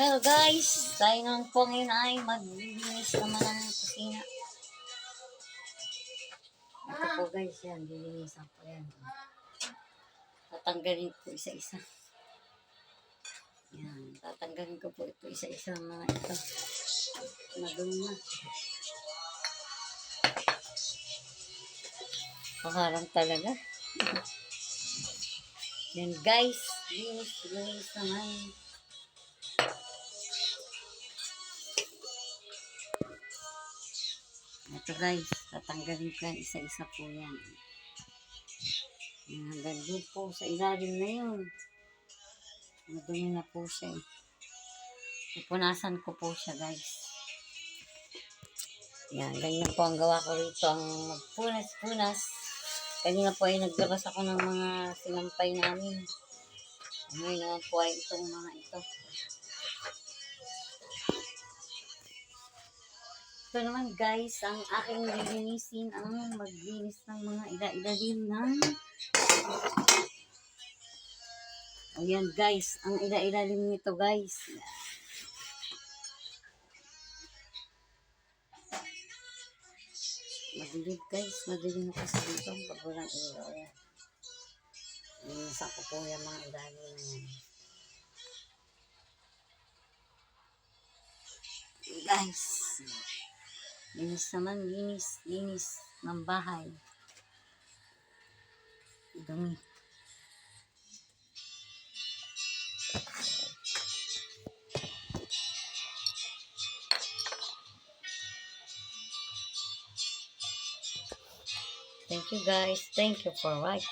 Hello guys, tayo naman po ngayon ay maglilinis naman ng kusina. Ito po guys, yan, lilinisan po yan. Tatanggalin ko isa-isa. Yan, tatanggalin ko po ito isa-isa mga ito. Madumi na. Paharang talaga. Yan guys, linis naman. Ito guys, tatanggalin ko yan isa-isa po yan. Yan, hanggang doon po sa ilalim na yun. Madumi na po siya. Pupunasan ko po siya guys. Yan, ganyan po ang gawa ko rito. Ang magpunas-punas. Kanina po ay naglabas ako ng mga sinampay namin. Ngayon naman po ay itong mga ito. Ito naman guys, ang aking lilinisin ang maglinis ng mga ila-ilalim ng ayan guys, ang ila-ilalim nito guys. Madilim guys, madilim na kasi dito pag walang ilaw. Linisan ko po yung mga ilalim na yan. Guys, linis naman, linis ng bahay. Dumi. Thank you guys. Thank you for watching.